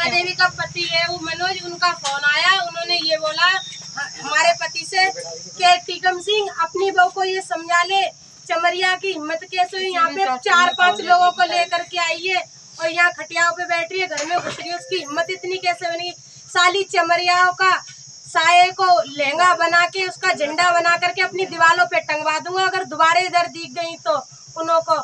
सीमा देवी का पति है वो मनोज, उनका फोन आया, उन्होंने ये बोला हमारे पति से कि टीकम सिंह अपनी बहू को ये समझा ले चमरिया की हिम्मत कैसे हुई, यहाँ पे 4-5 लोगों को लेकर के आई है और यहाँ खटियाओं पे बैठ रही है, घर में घुस रही है, उसकी हिम्मत इतनी कैसे बनी। साली चमरियाओं का साये को लहंगा बना के उसका झंडा बना करके अपनी दीवारों पे टंगवा दूंगा अगर दोबारा इधर दिख गई तो उन्हों को।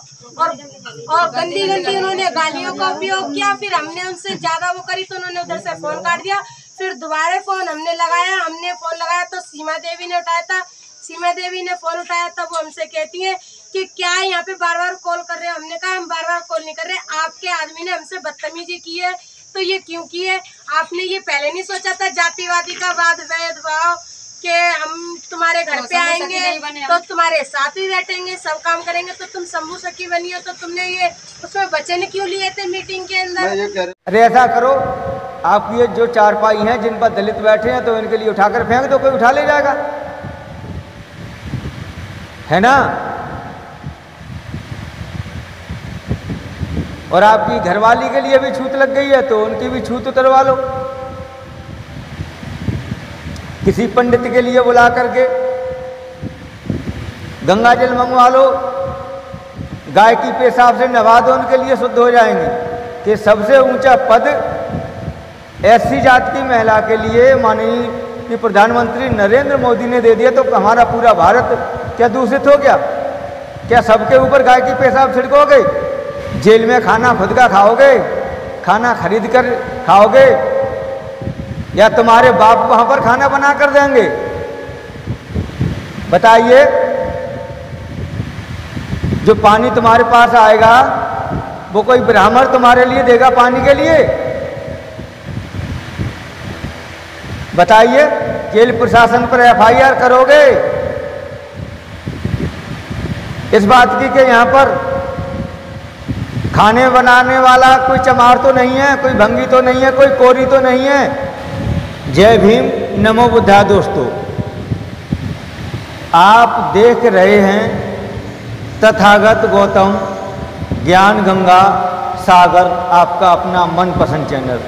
और गंदी गंदी उन्होंने गालियों का उपयोग किया। फिर हमने उनसे ज्यादा वो करी तो उन्होंने उधर से फोन काट दिया। फिर दोबारा फोन हमने फोन लगाया तो सीमा देवी ने उठाया था। सीमा देवी ने फोन उठाया तब वो हमसे कहती है कि क्या यहाँ पे बार बार कॉल कर रहे हैं। हमने कहा हम बार बार कॉल नहीं कर रहे, आपके आदमी ने हमसे बदतमीजी की है तो ये क्यों की है। आपने ये पहले नहीं सोचा था जातिवादी का वाद भेदभाव कि हम तुम्हारे घर पे आएंगे तो तुम्हारे साथ ही बैठेंगे, सब काम करेंगे, तो तुम शंभू सखी बनी हो तो तुमने ये उसमें वचन क्यों लिए थे मीटिंग के अंदर। अरे ऐसा करो, आपकी ये जो चारपाई हैं जिन पर दलित बैठे हैं तो इनके लिए उठाकर फेंक दो, कोई उठा ले जाएगा, है ना। और आपकी घरवाली के लिए भी छूत लग गई है तो उनकी भी छूत उतरवा लो, किसी पंडित के लिए बुला करके गंगा जल मंगवा लो, गाय की पेशाब से नवा दो, उनके लिए शुद्ध हो जाएंगे। कि सबसे ऊंचा पद ऐसी जात की महिला के लिए माननीय प्रधानमंत्री नरेंद्र मोदी ने दे दिया तो हमारा पूरा भारत क्या दूषित हो गया। क्या सबके ऊपर गाय की पेशाब छिड़कोगे, जेल में खाना खुद का खाओगे, खाना खरीद कर खाओगे, या तुम्हारे बाप वहां पर खाना बना कर देंगे। बताइए, जो पानी तुम्हारे पास आएगा वो कोई ब्राह्मण तुम्हारे लिए देगा पानी के लिए। बताइए, जेल प्रशासन पर एफआईआर करोगे इस बात की कि यहाँ पर खाने बनाने वाला कोई चमार तो नहीं है, कोई भंगी तो नहीं है, कोई कोरी तो नहीं है। जय भीम, नमो बुद्धा। दोस्तों, आप देख रहे हैं तथागत गौतम ज्ञान गंगा सागर, आपका अपना मनपसंद चैनल।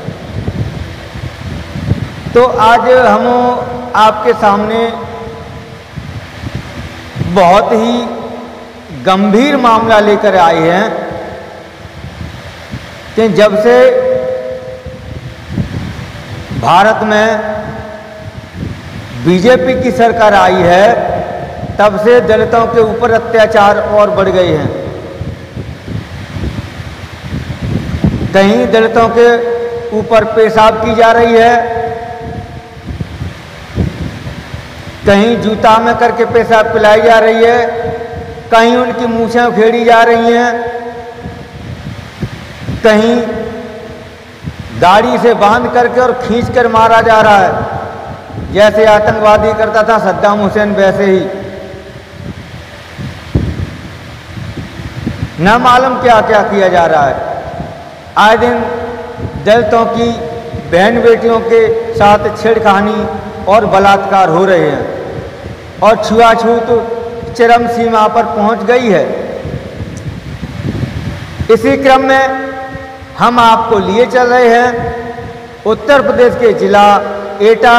तो आज हम आपके सामने बहुत ही गंभीर मामला लेकर आए हैं कि जब से भारत में बीजेपी की सरकार आई है तब से दलितों के ऊपर अत्याचार और बढ़ गए हैं। कहीं दलितों के ऊपर पेशाब की जा रही है, कहीं जूता में करके पेशाब पिलाई जा रही है, कहीं उनकी मूछें उखेड़ी जा रही हैं, कहीं गाड़ी से बांध करके और खींच कर मारा जा रहा है, जैसे आतंकवादी करता था सद्दाम हुसैन वैसे ही। न मालूम क्या क्या किया जा रहा है। आए दिन दलितों की बहन बेटियों के साथ छेड़खानी और बलात्कार हो रहे हैं और छुआछूत चरम सीमा पर पहुंच गई है। इसी क्रम में हम आपको लिए चल रहे हैं उत्तर प्रदेश के जिला एटा,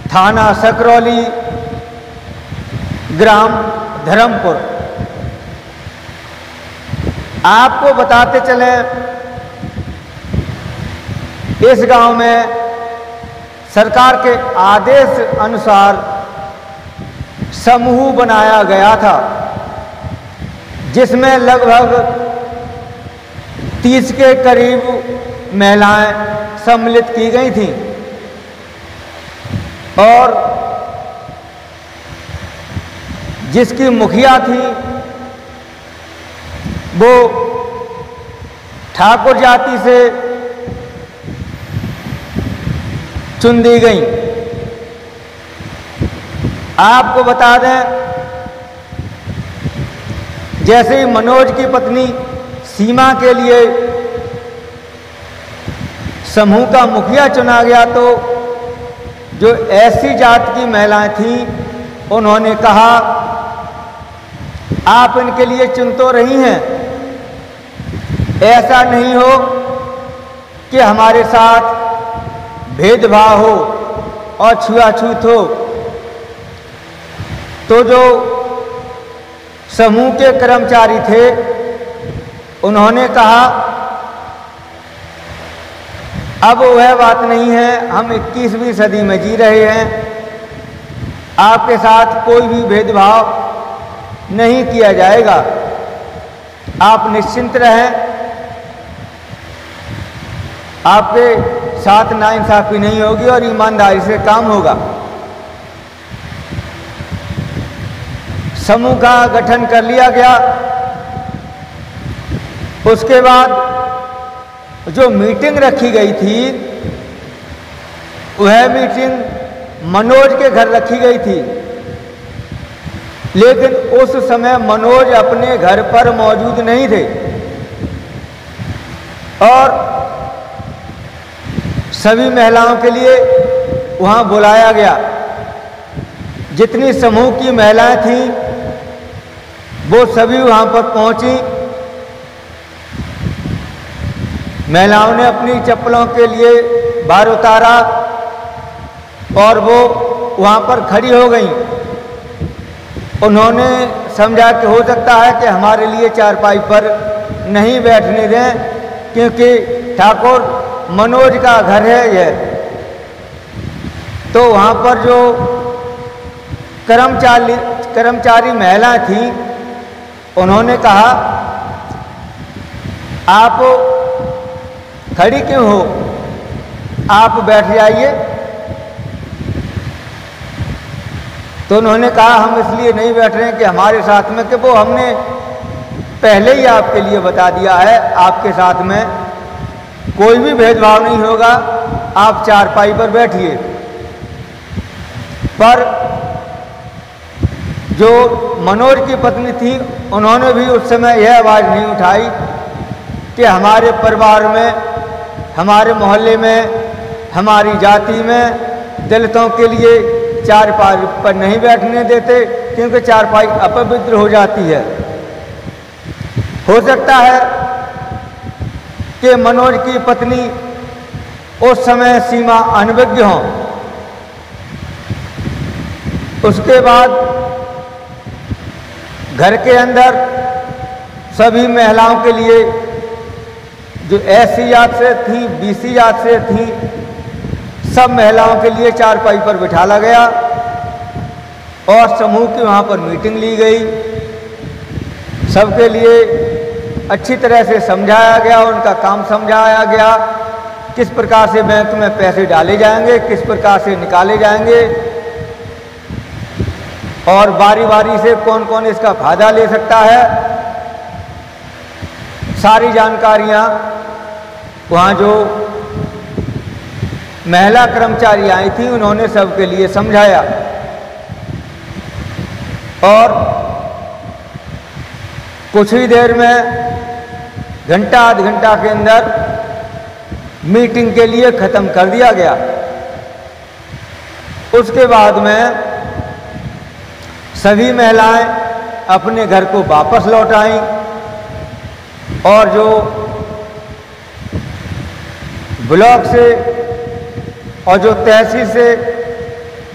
थाना सकरौली, ग्राम धर्मपुर। आपको बताते चलें, इस गांव में सरकार के आदेश अनुसार समूह बनाया गया था जिसमें लगभग 30 के करीब महिलाएं सम्मिलित की गई थीं और जिसकी मुखिया थी वो ठाकुर जाति से चुन दी गई। आपको बता दें, जैसे ही मनोज की पत्नी सीमा के लिए समूह का मुखिया चुना गया तो जो ऐसी जात की महिलाएं थीं उन्होंने कहा आप इनके लिए चुन तो रही हैं, ऐसा नहीं हो कि हमारे साथ भेदभाव हो और छुआछूत हो, तो जो समूह के कर्मचारी थे उन्होंने कहा अब वह बात नहीं है, हम 21वीं सदी में जी रहे हैं, आपके साथ कोई भी भेदभाव नहीं किया जाएगा, आप निश्चिंत रहें, आपके साथ नाइंसाफी नहीं होगी और ईमानदारी से काम होगा। समूह का गठन कर लिया गया। उसके बाद जो मीटिंग रखी गई थी वह मीटिंग मनोज के घर रखी गई थी, लेकिन उस समय मनोज अपने घर पर मौजूद नहीं थे और सभी महिलाओं के लिए वहां बुलाया गया। जितनी समूह की महिलाएं थीं वो सभी वहां पर पहुंची। महिलाओं ने अपनी चप्पलों के लिए बाहर उतारा और वो वहां पर खड़ी हो गईं। उन्होंने समझा कि हो सकता है कि हमारे लिए चारपाई पर नहीं बैठने दें, क्योंकि ठाकुर मनोज का घर है यह। तो वहां पर जो कर्मचारी महिलाएं थीं उन्होंने कहा आप खड़ी क्यों हो, आप बैठ जाइए। तो उन्होंने कहा हम इसलिए नहीं बैठ रहे हैं कि हमारे साथ में, कि वो हमने पहले ही आपके लिए बता दिया है, आपके साथ में कोई भी भेदभाव नहीं होगा, आप चारपाई पर बैठिए। पर जो मनोज की पत्नी थी उन्होंने भी उस समय यह आवाज़ नहीं उठाई कि हमारे परिवार में, हमारे मोहल्ले में, हमारी जाति में दलितों के लिए चारपाई पर नहीं बैठने देते, क्योंकि चारपाई अपवित्र हो जाती है। हो सकता है कि मनोज की पत्नी उस समय सीमा अनभिज्ञ हों। उसके बाद घर के अंदर सभी महिलाओं के लिए, जो SC जात से थी, BC जात से थी, सब महिलाओं के लिए चारपाई पर बिठाला गया और समूह की वहाँ पर मीटिंग ली गई। सबके लिए अच्छी तरह से समझाया गया, उनका काम समझाया गया, किस प्रकार से बैंक में पैसे डाले जाएंगे, किस प्रकार से निकाले जाएंगे और बारी बारी से कौन कौन इसका फायदा ले सकता है। सारी जानकारियाँ वहाँ जो महिला कर्मचारी आई थी उन्होंने सबके लिए समझाया और कुछ ही देर में, घंटा आध घंटा के अंदर मीटिंग के लिए ख़त्म कर दिया गया। उसके बाद में सभी महिलाएं अपने घर को वापस लौट आईं और जो ब्लॉक से और जो तहसील से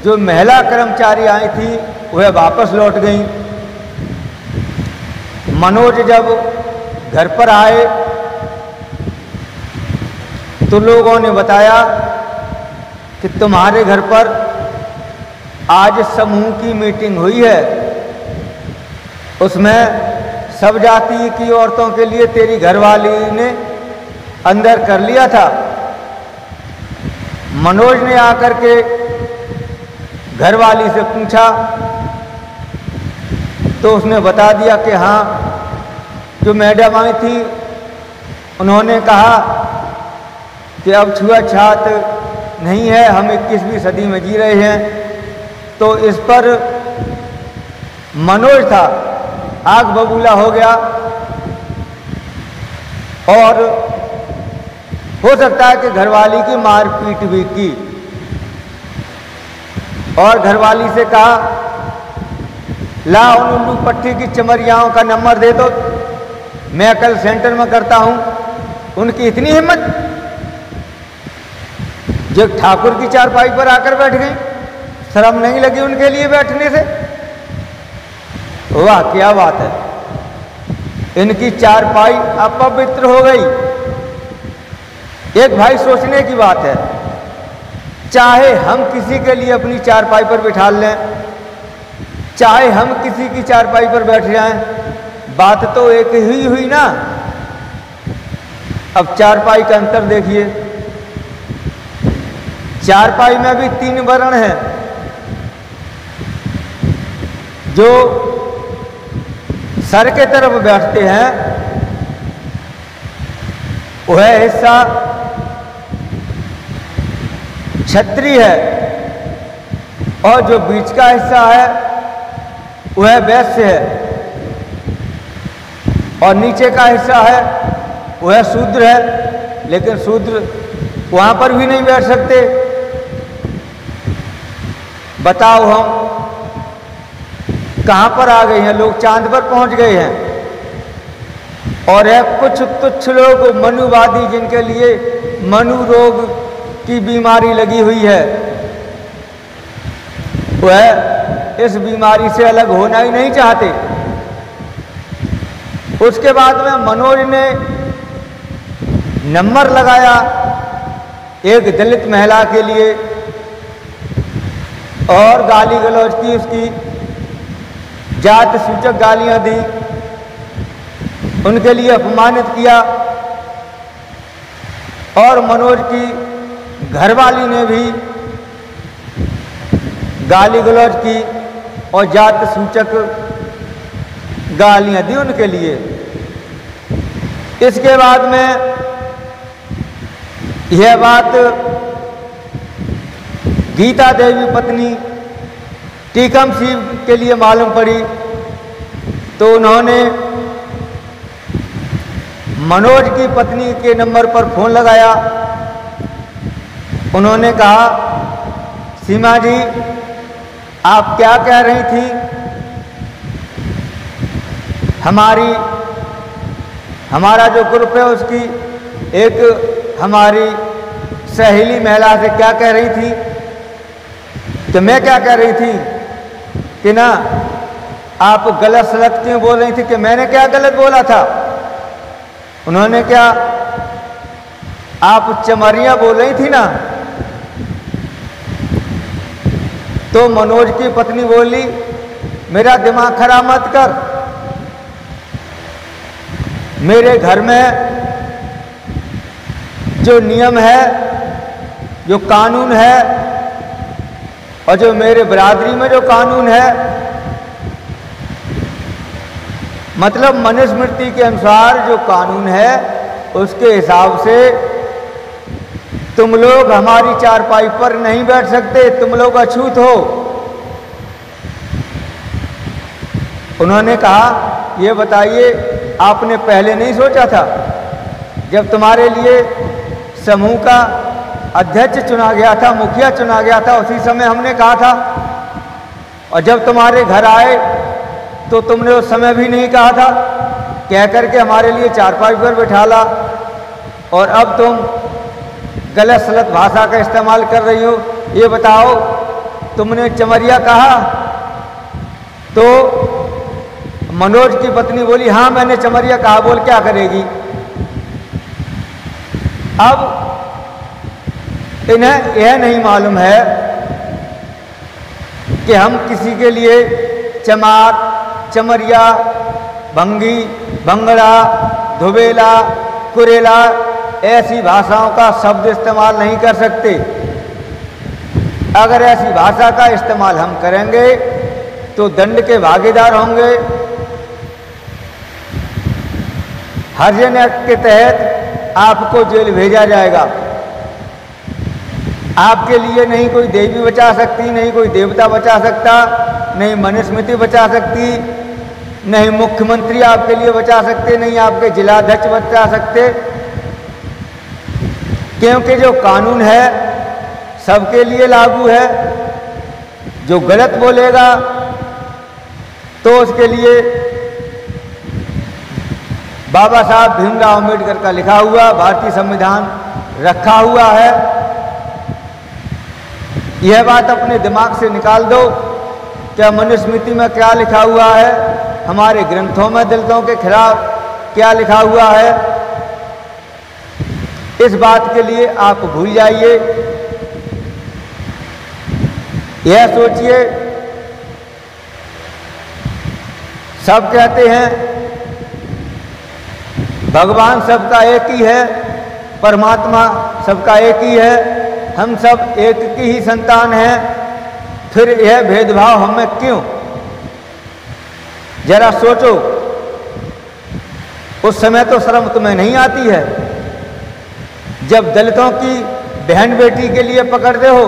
जो महिला कर्मचारी आई थी वह वापस लौट गईं। मनोज जब घर पर आए तो लोगों ने बताया कि तुम्हारे घर पर आज समूह की मीटिंग हुई है, उसमें सब जाति की औरतों के लिए तेरी घरवाली ने अंदर कर लिया था। मनोज ने आकर के घरवाली से पूछा तो उसने बता दिया कि हाँ, जो मैडम आई थी उन्होंने कहा कि अब छुआछूत नहीं है, हम 21वीं सदी में जी रहे हैं। तो इस पर मनोज था, आग बबूला हो गया और हो सकता है कि घरवाली की मारपीट भी की और घरवाली से कहा ला उन उल्लू पट्टी की चमरियाओं का नंबर दे दो, मैं कल सेंटर में करता हूं। उनकी इतनी हिम्मत जो ठाकुर की चारपाई पर आकर बैठ गई, शर्म नहीं लगी उनके लिए बैठने से? वाह क्या बात है, इनकी चारपाई अपवित्र हो गई। एक भाई सोचने की बात है, चाहे हम किसी के लिए अपनी चारपाई पर बिठा लें, चाहे हम किसी की चारपाई पर बैठ जाएं, बात तो एक ही हुई ना। अब चारपाई का अंतर देखिए, चारपाई में भी 3 वर्ण हैं। जो सर के तरफ बैठते हैं वह हिस्सा क्षत्रिय है, और जो बीच का हिस्सा है वह वैश्य है, और नीचे का हिस्सा है वह शूद्र है। लेकिन शूद्र वहां पर भी नहीं बैठ सकते। बताओ हम कहां पर आ गए हैं? लोग चांद पर पहुंच गए हैं। और है कुछ तुच्छ लोग मनुवादी, जिनके लिए मनु रोग की बीमारी लगी हुई है, वह इस बीमारी से अलग होना ही नहीं चाहते। उसके बाद में मनोज ने नंबर लगाया एक दलित महिला के लिए और गाली गलौज की, उसकी जात सूचक गालियां दी, उनके लिए अपमानित किया। और मनोज की घरवाली ने भी गाली गलौज की और जात सूचक गालियां दी उनके लिए। इसके बाद में यह बात गीता देवी पत्नी टीकम सिंह के लिए मालूम पड़ी, तो उन्होंने मनोज की पत्नी के नंबर पर फोन लगाया। उन्होंने कहा, सीमा जी आप क्या कह रही थी? हमारा जो ग्रुप है उसकी एक हमारी सहेली महिला से क्या कह रही थी? तो मैं क्या कह रही थी कि ना आप गलत सलत क्यों बोल रही थी? कि मैंने क्या गलत बोला था? उन्होंने क्या, आप चमरिया बोल रही थी ना? तो मनोज की पत्नी बोली, मेरा दिमाग खराब मत कर, मेरे घर में जो नियम है, जो कानून है, और जो मेरे बिरादरी में जो कानून है, मतलब मनुस्मृति के अनुसार जो कानून है उसके हिसाब से तुम लोग हमारी चारपाई पर नहीं बैठ सकते, तुम लोग अछूत हो। उन्होंने कहा, ये बताइए आपने पहले नहीं सोचा था? जब तुम्हारे लिए समूह का अध्यक्ष चुना गया था, मुखिया चुना गया था, उसी समय हमने कहा था। और जब तुम्हारे घर आए तो तुमने उस समय भी नहीं कहा था, कह करके हमारे लिए चारपाई पर बिठा ला। और अब तुम गलत सलत भाषा का इस्तेमाल कर रही हो। ये बताओ, तुमने चमरिया कहा? तो मनोज की पत्नी बोली, हाँ मैंने चमरिया कहा। बोल क्या करेगी? अब इन्हें यह नहीं मालूम है कि हम किसी के लिए चमार, चमरिया, भंगी, भंगड़ा, धुबेला, कुरेला ऐसी भाषाओं का शब्द इस्तेमाल नहीं कर सकते। अगर ऐसी भाषा का इस्तेमाल हम करेंगे तो दंड के भागीदार होंगे। हरिजन एक्ट के तहत आपको जेल भेजा जाएगा। आपके लिए नहीं कोई देवी बचा सकती, नहीं कोई देवता बचा सकता, नहीं मनुस्मृति बचा सकती, नहीं मुख्यमंत्री आपके लिए बचा सकते, नहीं आपके जिलाध्यक्ष बचा सकते। क्योंकि जो कानून है सबके लिए लागू है। जो गलत बोलेगा तो उसके लिए बाबा साहब भीमराव अम्बेडकर का लिखा हुआ भारतीय संविधान रखा हुआ है। यह बात अपने दिमाग से निकाल दो, क्या मनुस्मृति में क्या लिखा हुआ है, हमारे ग्रंथों में दलितों के खिलाफ क्या लिखा हुआ है। इस बात के लिए आप भूल जाइए। यह सोचिए, सब कहते हैं भगवान सबका एक ही है, परमात्मा सबका एक ही है, हम सब एक की ही संतान हैं, फिर यह भेदभाव हमें क्यों? जरा सोचो, उस समय तो शर्म तुम्हें नहीं आती है जब दलितों की बहन बेटी के लिए पकड़ते हो,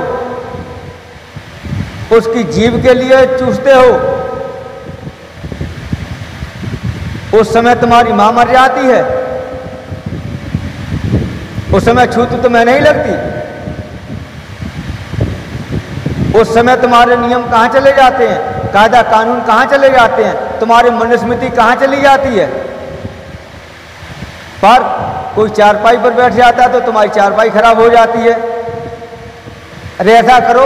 उसकी जीभ के लिए चूसते हो, उस समय तुम्हारी मां मर जाती है, उस समय छूत तुम्हें नहीं लगती, उस समय तुम्हारे नियम कहां चले जाते हैं, कायदा कानून कहां चले जाते हैं, तुम्हारी मनुस्मृति कहां चली जाती है। पर कोई चारपाई पर बैठ जाता है तो तुम्हारी चारपाई खराब हो जाती है। अरे ऐसा करो,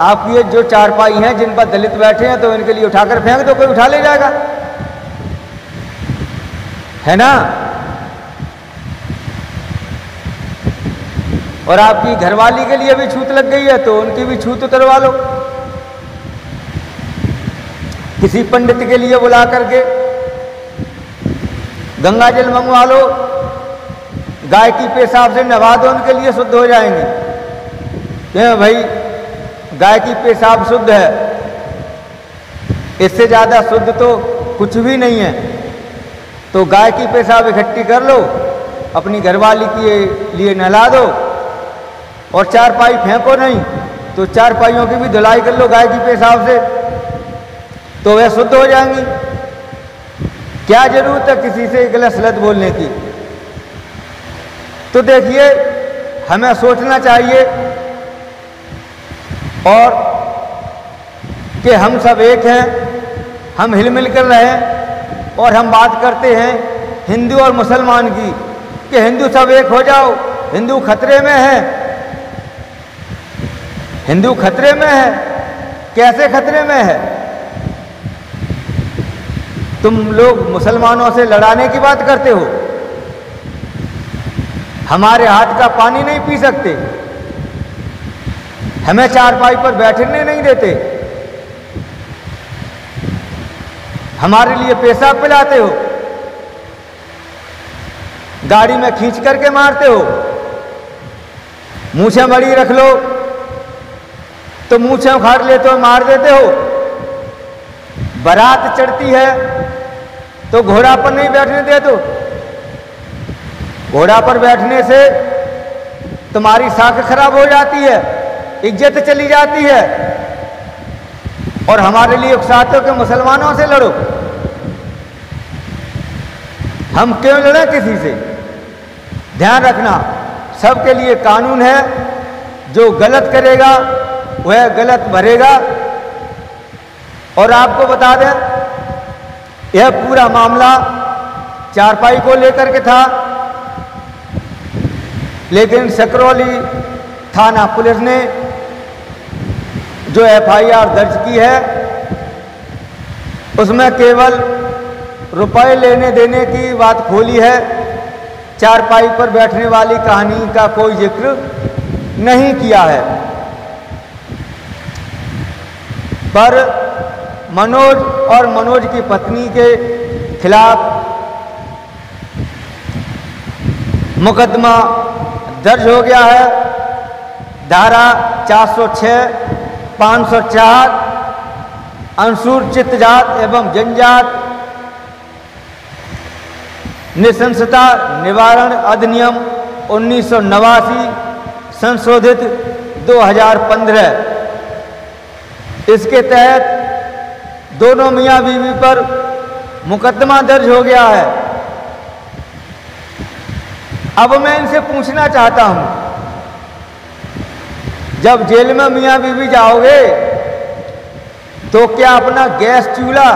आपकी ये जो चारपाई हैं जिन पर दलित बैठे हैं तो इनके लिए उठाकर फेंक दो, कोई उठा ले जाएगा, है ना। और आपकी घरवाली के लिए भी छूत लग गई है तो उनकी भी छूत उतरवा लो, किसी पंडित के लिए बुला करके गंगा जल मंगवा लो, गाय की पेशाब से नहा दो, उनके लिए शुद्ध हो जाएंगे। क्यों भाई, गाय की पेशाब शुद्ध है, इससे ज़्यादा शुद्ध तो कुछ भी नहीं है। तो गाय की पेशाब इकट्ठी कर लो, अपनी घरवाली के लिए नहला दो, और चारपाई फेंको नहीं तो चारपाइयों की भी धुलाई कर लो गाय की पेशाब से, तो वह शुद्ध हो जाएंगी। क्या जरूरत है किसी से गलत सलत बोलने की। तो देखिए, हमें सोचना चाहिए और कि हम सब एक हैं, हम हिल मिल कर रहें। और हम बात करते हैं हिंदू और मुसलमान की कि हिंदू सब एक हो जाओ, हिंदू खतरे में है, हिंदू खतरे में है। कैसे खतरे में है? तुम लोग मुसलमानों से लड़ाने की बात करते हो, हमारे हाथ का पानी नहीं पी सकते, हमें चारपाई पर बैठने नहीं देते, हमारे लिए पेशाब पिलाते हो, गाड़ी में खींच करके मारते हो, मूछें बड़ी रख लो तो मूछें उखाड़ लेते हो, मार देते हो। बारात चढ़ती है तो घोड़ा पर नहीं बैठने देते हो, घोड़ा पर बैठने से तुम्हारी साख खराब हो जाती है, इज्जत चली जाती है, और हमारे लिए उकसाते हो कि मुसलमानों से लड़ो। हम क्यों लड़ें किसी से? ध्यान रखना, सबके लिए कानून है, जो गलत करेगा वह गलत भरेगा। और आपको बता दें, यह पूरा मामला चारपाई को लेकर के था, लेकिन सकरौली थाना पुलिस ने जो FIR दर्ज की है उसमें केवल रुपए लेने देने की बात खोली है, चारपाई पर बैठने वाली कहानी का कोई जिक्र नहीं किया है। पर मनोज और मनोज की पत्नी के खिलाफ मुकदमा दर्ज हो गया है। धारा 406, 504 अनुसूचित जात एवं जनजात नृशंसता निवारण अधिनियम 1989 संशोधित 2015, इसके तहत दोनों मियां बीवी पर मुकदमा दर्ज हो गया है। अब मैं इनसे पूछना चाहता हूं, जब जेल में मियां बीवी जाओगे तो क्या अपना गैस चूल्हा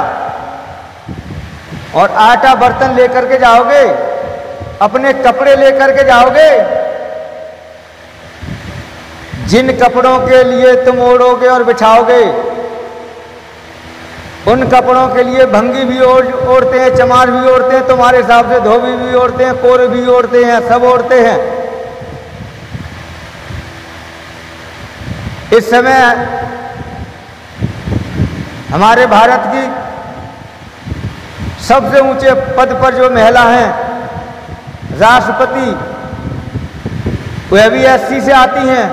और आटा बर्तन लेकर के जाओगे, अपने कपड़े लेकर के जाओगे? जिन कपड़ों के लिए तुम ओढ़ोगे और बिछाओगे, उन कपड़ों के लिए भंगी भी ओढ़ते हैं, चमार भी ओढ़ते हैं, तुम्हारे हिसाब से धोबी भी ओढ़ते हैं, कोर भी ओढ़ते हैं, सब ओढ़ते हैं। इस समय हमारे भारत की सबसे ऊंचे पद पर जो महिला हैं, राष्ट्रपति, वह भी एससी से आती हैं।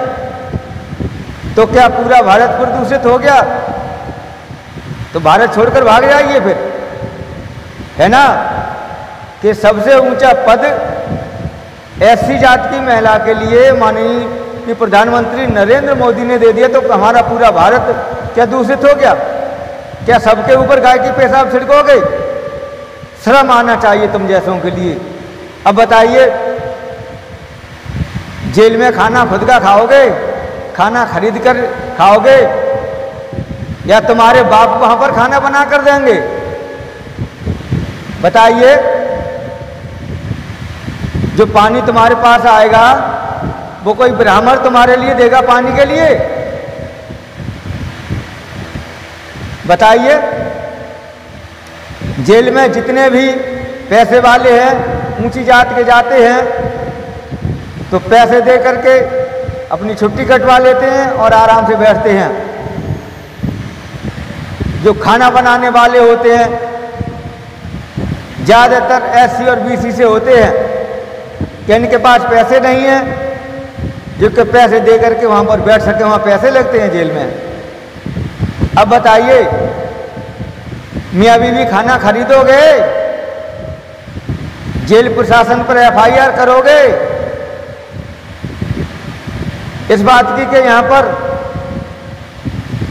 तो क्या पूरा भारत प्रदूषित हो गया? तो भारत छोड़कर भाग जाइए फिर, है ना? कि सबसे ऊंचा पद एससी जाति की महिला के लिए माननीय प्रधानमंत्री नरेंद्र मोदी ने दे दिया, तो हमारा पूरा भारत क्या दूषित हो गया? क्या सबके ऊपर गाय की पेशाब छिड़कोगे? शर्म आना चाहिए तुम जैसों के लिए। अब बताइए, जेल में खाना खुद का खाओगे, खाना खरीद कर खाओगे, या तुम्हारे बाप वहां पर खाना बना कर देंगे? बताइए, जो पानी तुम्हारे पास आएगा वो कोई ब्राह्मण तुम्हारे लिए देगा पानी के लिए? बताइए, जेल में जितने भी पैसे वाले हैं, ऊंची जात के जाते हैं, तो पैसे दे करके अपनी छुट्टी कटवा लेते हैं और आराम से बैठते हैं। जो खाना बनाने वाले होते हैं ज़्यादातर एससी और बीसी से होते हैं, कि इनके पास पैसे नहीं हैं जो कि पैसे दे करके वहाँ पर बैठ सके, वहाँ पैसे लगते हैं जेल में। अब बताइए, मियाँ बीवी खाना खरीदोगे, जेल प्रशासन पर एफआईआर करोगे इस बात की कि यहाँ पर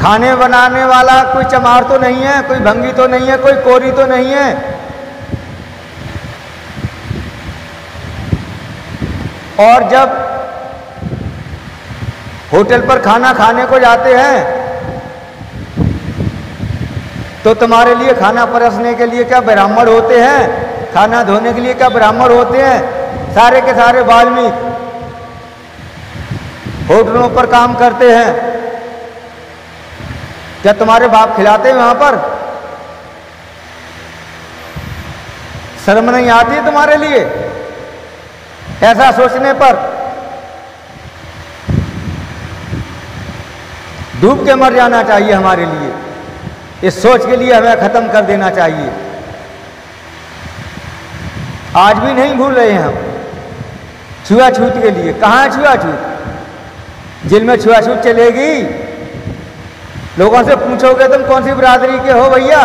खाने बनाने वाला कोई चमार तो नहीं है, कोई भंगी तो नहीं है, कोई कोरी तो नहीं है? और जब होटल पर खाना खाने को जाते हैं तो तुम्हारे लिए खाना परोसने के लिए क्या ब्राह्मण होते हैं? खाना धोने के लिए क्या ब्राह्मण होते हैं? सारे के सारे वाल्मीकि होटलों पर काम करते हैं। क्या तुम्हारे बाप खिलाते हैं वहां पर? शर्म नहीं आती है तुम्हारे लिए ऐसा सोचने पर? डूब के मर जाना चाहिए हमारे लिए। इस सोच के लिए हमें खत्म कर देना चाहिए। आज भी नहीं भूल रहे हैं हम छुआछूत के लिए। कहाँ है छुआछूत? जेल में छुआछूत चलेगी? लोगों से पूछोगे तुम कौन सी बिरादरी के हो भैया,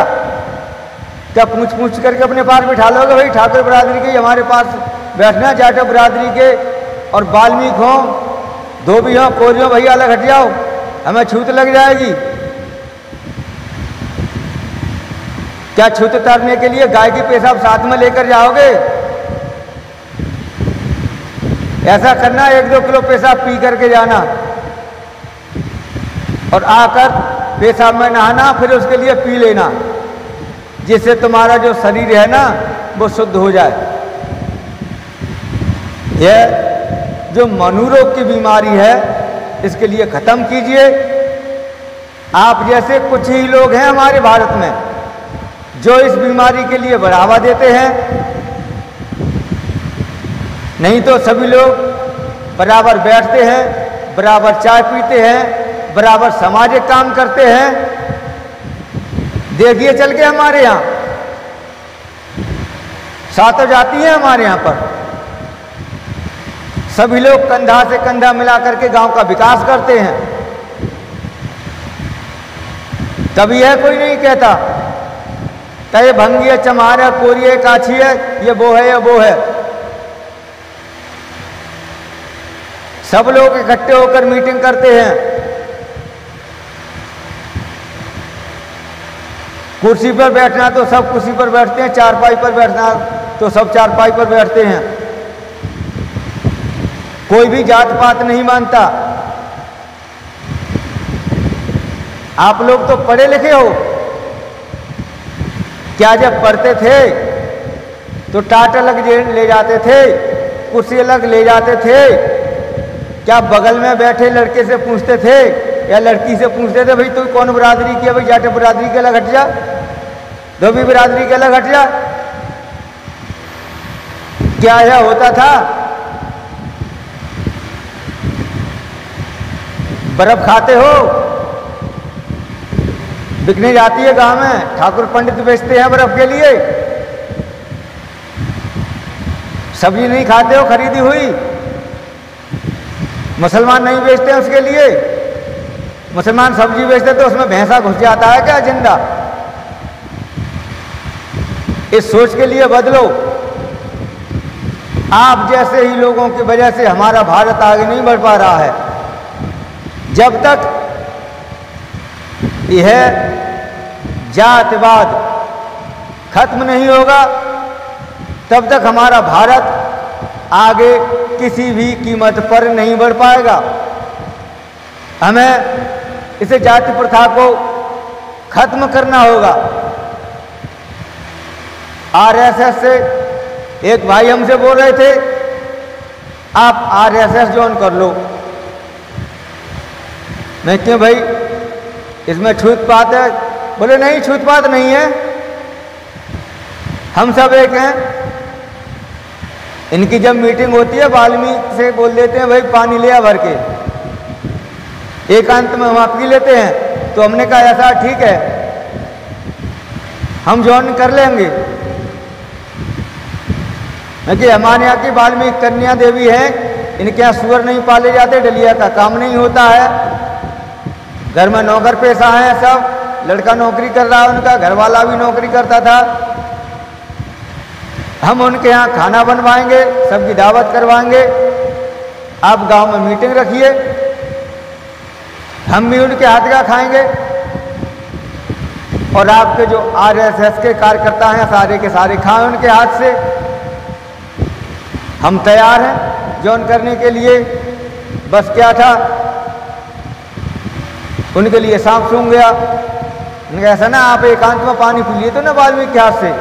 क्या पूछ करके अपने पास बिठा लोगे? भाई ठाकुर बिरादरी के हमारे पास बैठना, जाटव बिरादरी के और वाल्मीकि हो, धोबी हो, कोरी हो, भैया अलग हट जाओ, हमें छूत लग जाएगी। क्या छूत उतारने के लिए गाय की पेशाब साथ में लेकर जाओगे? ऐसा करना, 1-2 किलो पेशाब पी करके जाना और आकर पेशाब में नहाना, फिर उसके लिए पी लेना, जिससे तुम्हारा जो शरीर है ना वो शुद्ध हो जाए। यह जो मनोरोग की बीमारी है इसके लिए खत्म कीजिए। आप जैसे कुछ ही लोग हैं हमारे भारत में जो इस बीमारी के लिए बढ़ावा देते हैं, नहीं तो सभी लोग बराबर बैठते हैं, बराबर चाय पीते हैं, बराबर सामाजिक काम करते हैं। देखिए चल के हमारे यहाँ सातों जाती है, हमारे यहाँ पर सभी लोग कंधा से कंधा मिला करके गांव का विकास करते हैं। कभी यह कोई नहीं कहता कि ये भंगी है, चमार है, कोरी है, काछी है, ये वो है, ये वो है। सब लोग इकट्ठे होकर मीटिंग करते हैं। कुर्सी पर बैठना तो सब कुर्सी पर बैठते हैं, चारपाई पर बैठना तो सब चारपाई पर बैठते हैं। कोई भी जात पात नहीं मानता। आप लोग तो पढ़े लिखे हो, क्या जब पढ़ते थे तो टाट अलग ले जाते थे, कुर्सी अलग ले जाते थे, क्या बगल में बैठे लड़के से पूछते थे या लड़की से पूछते थे भाई तू कौन बिरादरी की है, भाई जाटे बिरादरी के अलग हट जा, धोबी बिरादरी के अलग हट जा? क्या यह होता था? बर्फ खाते हो, बिकने जाती है गांव में, ठाकुर पंडित बेचते हैं बर्फ के लिए। सब्जी नहीं खाते हो खरीदी हुई, मुसलमान नहीं बेचते हैं उसके लिए। मुसलमान सब्जी बेचते तो उसमें भैंसा घुस जाता है क्या जिंदा? इस सोच के लिए बदलो। आप जैसे ही लोगों की वजह से हमारा भारत आगे नहीं बढ़ पा रहा है। जब तक यह जातिवाद खत्म नहीं होगा तब तक हमारा भारत आगे किसी भी कीमत पर नहीं बढ़ पाएगा। हमें इस जाति प्रथा को खत्म करना होगा। आरएसएस से एक भाई हमसे बोल रहे थे आप आरएसएस ज्वाइन कर लो। मैं क्यों भाई इसमें छूतपात है? बोले नहीं छूतपात नहीं है, हम सब एक हैं। इनकी जब मीटिंग होती है वाल्मीकि से बोल देते हैं भाई पानी ले आ भर के, एकांत में हम आपकी लेते हैं। तो हमने कहा ऐसा ठीक है हम ज्वाइन कर लेंगे। कि हमारे यहाँ की वाल्मीकि कन्या देवी है, इनके यहाँ सुअर नहीं पाले जाते, डलिया का काम नहीं होता है, घर में नौकर पेशा है सब, लड़का नौकरी कर रहा है, उनका घरवाला भी नौकरी करता था। हम उनके यहाँ खाना बनवाएंगे, सबकी दावत करवाएंगे, आप गांव में मीटिंग रखिए, हम भी उनके हाथ का खाएंगे। और आपके जो आरएसएस के कार्यकर्ता हैं सारे के सारे खाएं उनके हाथ से। हम तैयार हैं ज्वाइन करने के लिए। बस क्या था उनके लिए सांप सूंघ गया। उनका ऐसा ना आप एकांत में पानी पी लिए तो ना वाल्मीकि के हाथ से,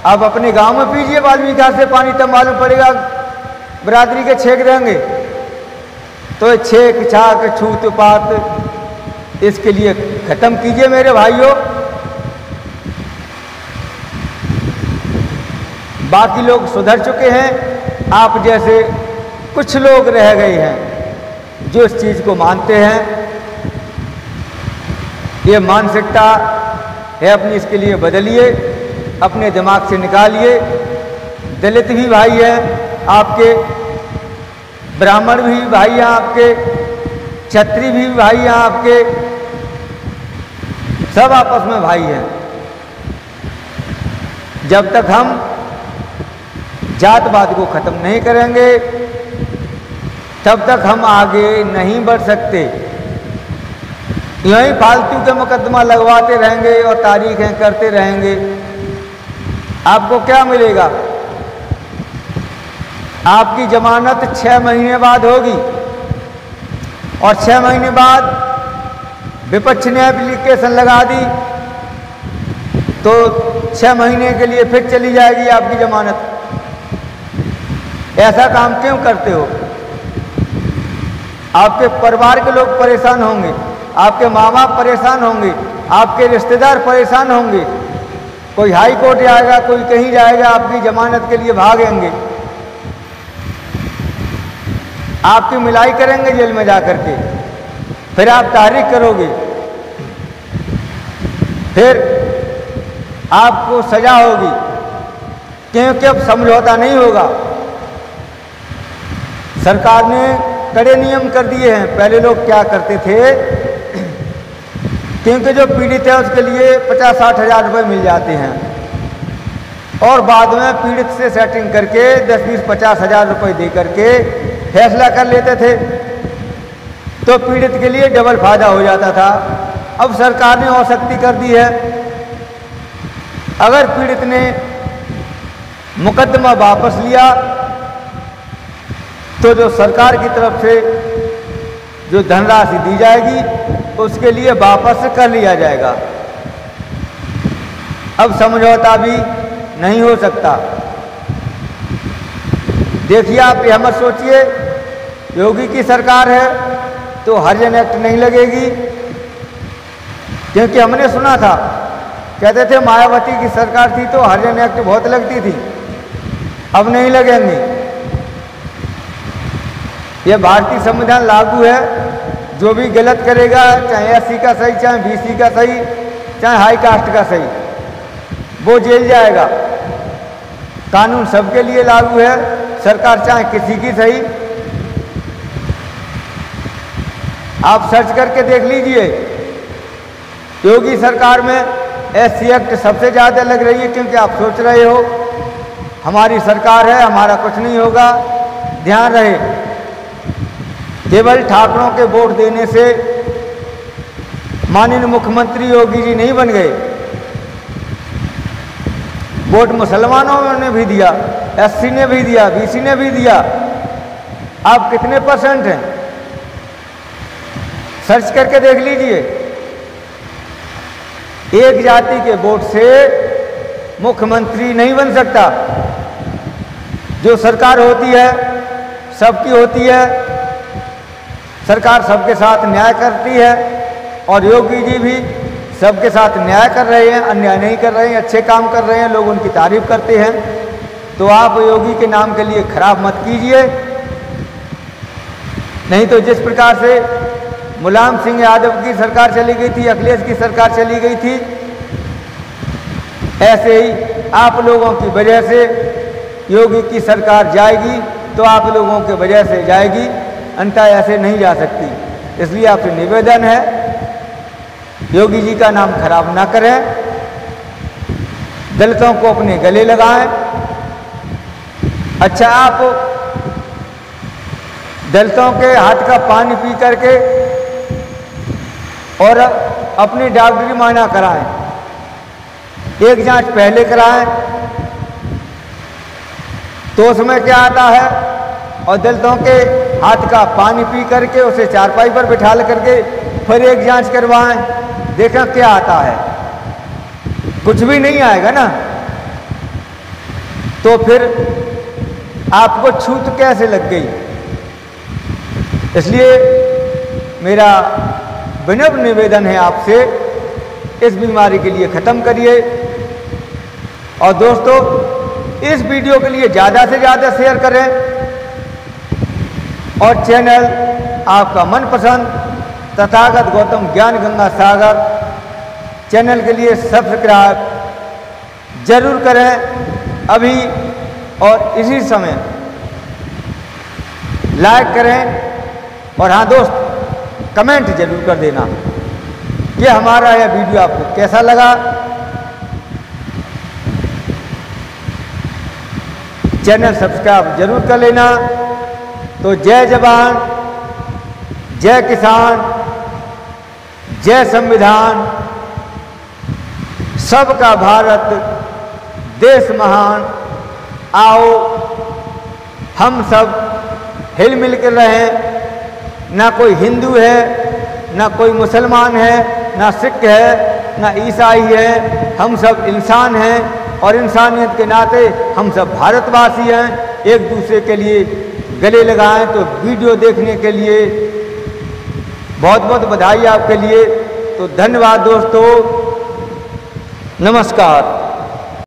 आप अपने गांव में पीजिए वाल्मीकि के हाथ से पानी, तब मालूम पड़ेगा बिरादरी के छेक देंगे। तो छेक छाक छूत पात इसके लिए खत्म कीजिए मेरे भाइयों। बाकी लोग सुधर चुके हैं, आप जैसे कुछ लोग रह गए हैं जो इस चीज को मानते हैं। ये मानसिकता है अपनी, इसके लिए बदलिए, अपने दिमाग से निकालिए। दलित भी भाई हैं आपके, ब्राह्मण भी भाई हैं आपके, क्षत्रिय भी भाई हैं आपके, सब आपस में भाई हैं। जब तक हम जातवाद को खत्म नहीं करेंगे तब तक हम आगे नहीं बढ़ सकते। यहीं फालतू के मुकदमा लगवाते रहेंगे और तारीखें करते रहेंगे, आपको क्या मिलेगा? आपकी जमानत 6 महीने बाद होगी और 6 महीने बाद विपक्ष ने एप्लीकेशन लगा दी तो 6 महीने के लिए फिर चली जाएगी आपकी जमानत। ऐसा काम क्यों करते हो? आपके परिवार के लोग परेशान होंगे, आपके माँ बाप परेशान होंगे, आपके रिश्तेदार परेशान होंगे। कोई हाई कोर्ट जाएगा, कोई कहीं जाएगा, आपकी जमानत के लिए भागेंगे, आपकी मिलाई करेंगे जेल में जाकर के, फिर आप तहरीक करोगे, फिर आपको सजा होगी, क्योंकि अब समझौता नहीं होगा। सरकार ने कड़े नियम कर दिए हैं। पहले लोग क्या करते थे, क्योंकि जो पीड़ित है उसके लिए 50-60 हज़ार रुपये मिल जाते हैं और बाद में पीड़ित से सेटिंग करके 10-20-50 हज़ार रुपये दे करके फैसला कर लेते थे, तो पीड़ित के लिए डबल फायदा हो जाता था। अब सरकार ने और सख्ती कर दी है, अगर पीड़ित ने मुकदमा वापस लिया तो जो सरकार की तरफ से जो धनराशि दी जाएगी उसके लिए वापस कर लिया जाएगा। अब समझौता भी नहीं हो सकता। देखिए आप यह मत सोचिए योगी की सरकार है तो हरिजन एक्ट नहीं लगेगी, क्योंकि हमने सुना था, कहते थे मायावती की सरकार थी तो हरिजन एक्ट बहुत लगती थी, अब नहीं लगेंगी। यह भारतीय संविधान लागू है, जो भी गलत करेगा, चाहे एससी का सही, चाहे बीसी का सही, चाहे हाई कास्ट का सही, वो जेल जाएगा। कानून सबके लिए लागू है, सरकार चाहे किसी की सही। आप सर्च करके देख लीजिए, योगी सरकार में एससी एक्ट सबसे ज़्यादा लग रही है, क्योंकि आप सोच रहे हो हमारी सरकार है, हमारा कुछ नहीं होगा। ध्यान रहे, केवल ठाकरों के वोट देने से माननीय मुख्यमंत्री योगी जी नहीं बन गए। वोट मुसलमानों ने भी दिया, एससी ने भी दिया, बीसी ने भी दिया। आप कितने % हैं? सर्च करके देख लीजिए। एक जाति के वोट से मुख्यमंत्री नहीं बन सकता। जो सरकार होती है सबकी होती है, सरकार सबके साथ न्याय करती है, और योगी जी भी सबके साथ न्याय कर रहे हैं, अन्याय नहीं कर रहे हैं, अच्छे काम कर रहे हैं, लोग उनकी तारीफ करते हैं। तो आप योगी के नाम के लिए खराब मत कीजिए, नहीं तो जिस प्रकार से मुलायम सिंह यादव की सरकार चली गई थी, अखिलेश की सरकार चली गई थी, ऐसे ही आप लोगों की वजह से योगी की सरकार जाएगी, तो आप लोगों की वजह से जाएगी, अन्यथा ऐसे नहीं जा सकती। इसलिए आपसे निवेदन है, योगी जी का नाम खराब ना करें, दलितों को अपने गले लगाएं। अच्छा, आप दलितों के हाथ का पानी पी करके और अपनी डॉक्टरी मायना कराएं, एक जांच पहले कराएं, तो उसमें क्या आता है, और दलितों के हाथ का पानी पी करके उसे चारपाई पर बिठा करके फिर एक जांच करवाएं, देखें क्या आता है। कुछ भी नहीं आएगा ना, तो फिर आपको छूत कैसे लग गई। इसलिए मेरा विनम्र निवेदन है आपसे, इस बीमारी के लिए ख़त्म करिए। और दोस्तों, इस वीडियो के लिए ज़्यादा से ज़्यादा शेयर करें, और चैनल आपका मनपसंद तथागत गौतम ज्ञान गंगा सागर चैनल के लिए सब्सक्राइब जरूर करें अभी और इसी समय, लाइक करें, और हाँ दोस्त, कमेंट जरूर कर देना कि हमारा यह वीडियो आपको कैसा लगा। चैनल सब्सक्राइब जरूर कर लेना। तो जय जवान, जय किसान, जय संविधान, सबका भारत देश महान। आओ हम सब हिल मिल कर रहें, ना कोई हिंदू है, ना कोई मुसलमान है, ना सिख है, ना ईसाई है, हम सब इंसान हैं, और इंसानियत के नाते हम सब भारतवासी हैं। एक दूसरे के लिए गले लगाएं। तो वीडियो देखने के लिए बहुत बहुत बधाई आपके लिए। तो धन्यवाद दोस्तों, नमस्कार।